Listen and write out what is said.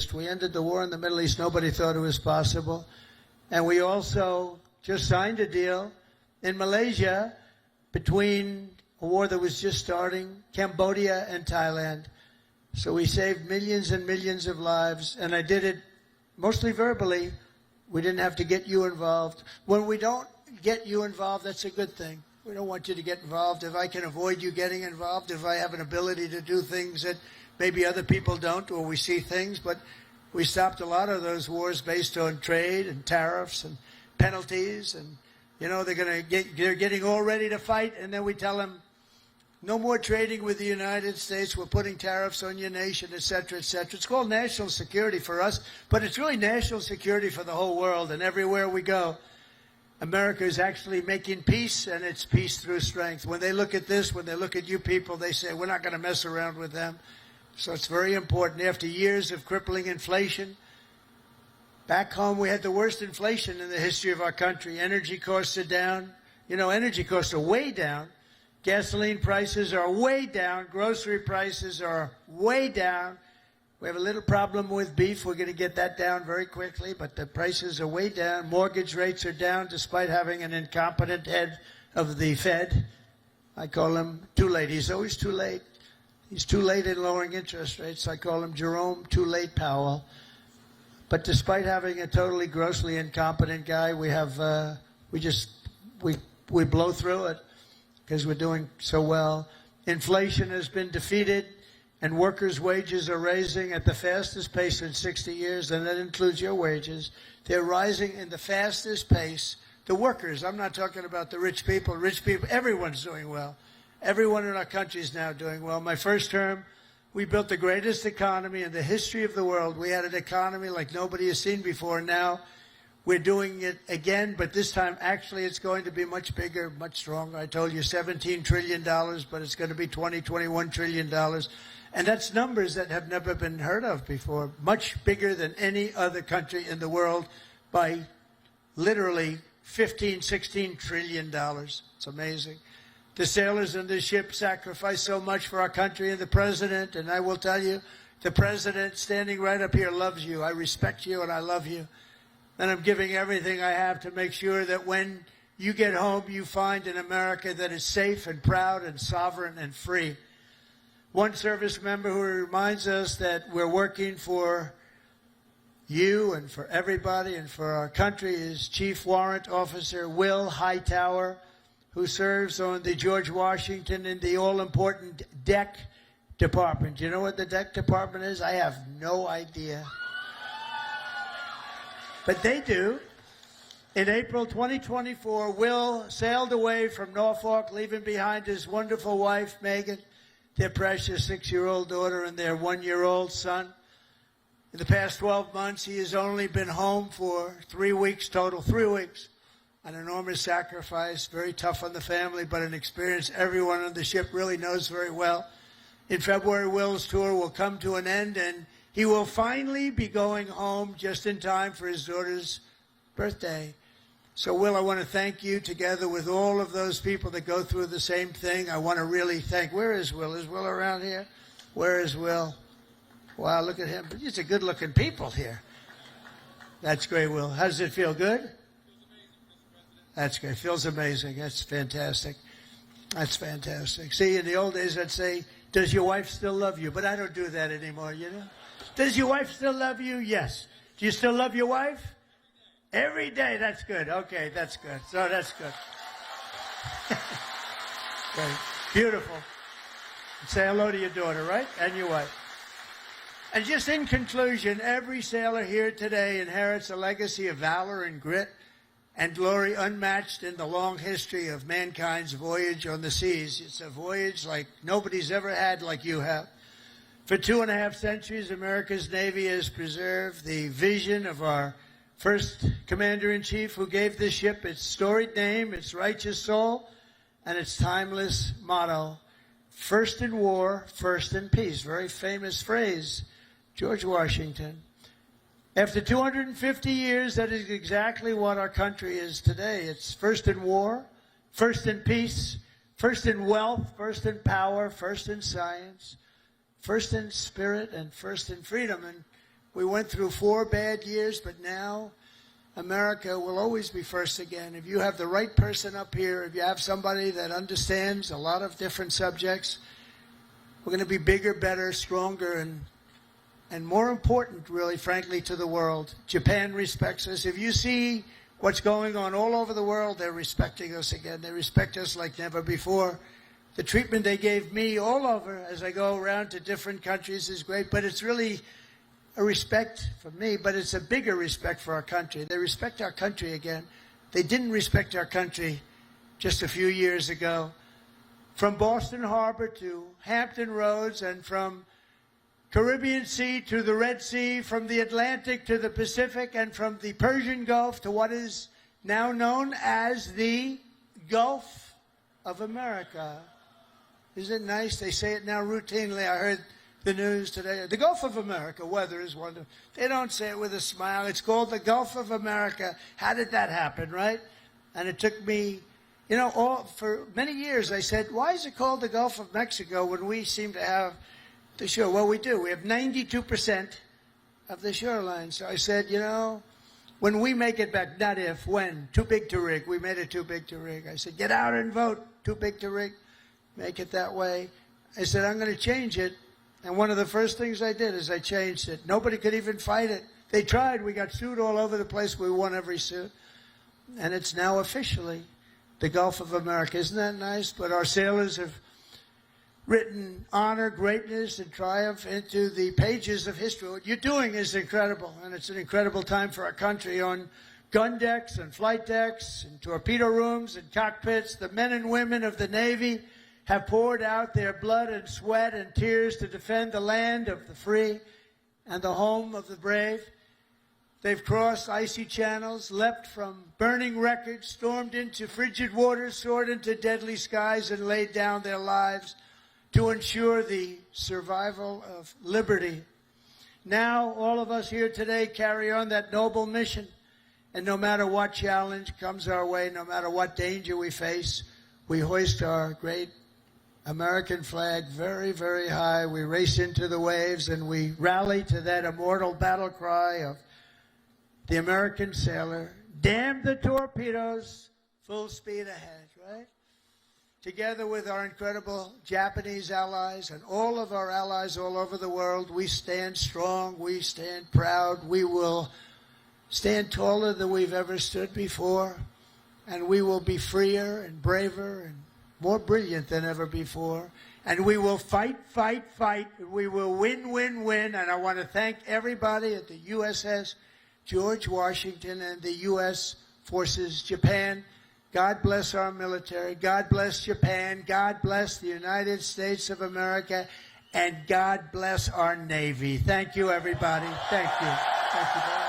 East. We ended the war in the Middle East. Nobody thought it was possible. And we also just signed a deal in Malaysia between a war that was just starting, Cambodia and Thailand. So we saved millions and millions of lives, and I did it mostly verbally. We didn't have to get you involved. When we don't get you involved, that's a good thing. We don't want you to get involved. If I can avoid you getting involved, if I have an ability to do things that maybe other people don't, or we see things, but we stopped a lot of those wars based on trade and tariffs and penalties, and they're getting all ready to fight, and then we tell them, no more trading with the United States. We're putting tariffs on your nation, et cetera, et cetera. It's called national security for us, but it's really national security for the whole world. And everywhere we go, America is actually making peace, and it's peace through strength. When they look at this, when they look at you people, they say, we're not going to mess around with them. So it's very important. After years of crippling inflation, back home we had the worst inflation in the history of our country. Energy costs are down. Energy costs are way down. Gasoline prices are way down. Grocery prices are way down. We have a little problem with beef. We're going to get that down very quickly, but the prices are way down. Mortgage rates are down despite having an incompetent head of the Fed. I call him too late. He's always too late. He's too late in lowering interest rates. I call him Jerome Too Late Powell. But despite having a totally grossly incompetent guy, we blow through it, because we're doing so well. Inflation has been defeated, and workers' wages are rising at the fastest pace in 60 years, and that includes your wages. They're rising in the fastest pace. The workers, I'm not talking about the rich people. Rich people, everyone's doing well. Everyone in our country is now doing well. My first term, we built the greatest economy in the history of the world. We had an economy like nobody has seen before. Now we're doing it again, but this time, actually, it's going to be much bigger, much stronger. I told you $17 trillion, but it's going to be $21 trillion. And that's numbers that have never been heard of before. Much bigger than any other country in the world by literally $16 trillion. It's amazing. The sailors in this ship sacrificed so much for our country, and the president, and I will tell you, the president standing right up here loves you. I respect you and I love you. And I'm giving everything I have to make sure that when you get home, you find an America that is safe and proud and sovereign and free. One service member who reminds us that we're working for you and for everybody and for our country is Chief Warrant Officer Will Hightower, who serves on the George Washington in the all-important deck department. Do you know what the deck department is? I have no idea. But they do. In April 2024, Will sailed away from Norfolk, leaving behind his wonderful wife, Megan, their precious 6-year-old daughter, and their 1-year-old son. In the past 12 months, he has only been home for 3 weeks total, 3 weeks. An enormous sacrifice, very tough on the family, but an experience everyone on the ship really knows very well. In February, Will's tour will come to an end, and he will finally be going home just in time for his daughter's birthday. So, Will, I want to thank you together with all of those people that go through the same thing. I want to really thank, where is Will? Is Will around here? Where is Will? Wow, look at him. It's a good-looking people here. That's great, Will. How does it feel? Good? That's great. Feels amazing. That's fantastic. That's fantastic. See, in the old days, I'd say, does your wife still love you? But I don't do that anymore, you know? Does your wife still love you? Yes. Do you still love your wife? Every day. That's good. Okay, that's good. So that's good. Great. Beautiful. Say hello to your daughter, right? And your wife. And just in conclusion, every sailor here today inherits a legacy of valor and grit and glory unmatched in the long history of mankind's voyage on the seas. It's a voyage like nobody's ever had like you have. For 2.5 centuries, America's Navy has preserved the vision of our first commander-in-chief, who gave this ship its storied name, its righteous soul, and its timeless motto, first in war, first in peace. Very famous phrase, George Washington. After 250 years, that is exactly what our country is today. It's first in war, first in peace, first in wealth, first in power, first in science, first in spirit, and first in freedom. And We went through 4 bad years, but now America will always be first again. If you have the right person up here, if you have somebody that understands a lot of different subjects, we're going to be bigger, better, stronger, and more important, really, frankly, to the world. Japan respects us. If you see what's going on all over the world, they're respecting us again. They respect us like never before. The treatment they gave me all over as I go around to different countries is great, but it's really a respect for me, but it's a bigger respect for our country. They respect our country again. They didn't respect our country just a few years ago. From Boston Harbor to Hampton Roads, and from Caribbean Sea to the Red Sea, from the Atlantic to the Pacific, and from the Persian Gulf to what is now known as the Gulf of America. Isn't it nice? They say it now routinely. I heard the news today. The Gulf of America, weather is wonderful. They don't say it with a smile. It's called the Gulf of America. How did that happen, right? And it took me, for many years I said, why is it called the Gulf of Mexico when we seem to have the shore? Well, we do. We have 92% of the shoreline. So I said, when we make it back, not if, when, too big to rig. We made it too big to rig. I said, get out and vote. Too big to rig. Make it that way. I said, I'm going to change it. And one of the first things I did is I changed it. Nobody could even fight it. They tried. We got sued all over the place. We won every suit. And it's now officially the Gulf of America. Isn't that nice? But our sailors have written honor, greatness, and triumph into the pages of history. What you're doing is incredible, and it's an incredible time for our country. On gun decks and flight decks and torpedo rooms and cockpits, the men and women of the Navy have poured out their blood and sweat and tears to defend the land of the free and the home of the brave. They've crossed icy channels, leapt from burning wreckage, stormed into frigid waters, soared into deadly skies, and laid down their lives to ensure the survival of liberty. Now, all of us here today carry on that noble mission, and no matter what challenge comes our way, no matter what danger we face, we hoist our great American flag very, very high. We race into the waves, and we rally to that immortal battle cry of the American sailor, damn the torpedoes, full speed ahead, right? Together with our incredible Japanese allies and all of our allies all over the world, we stand strong, we stand proud, we will stand taller than we've ever stood before, and we will be freer and braver and more brilliant than ever before. And we will fight, fight, fight. We will win, win, win. And I want to thank everybody at the USS George Washington and the U.S. Forces Japan. God bless our military. God bless Japan. God bless the United States of America. And God bless our Navy. Thank you, everybody. Thank you. Thank you.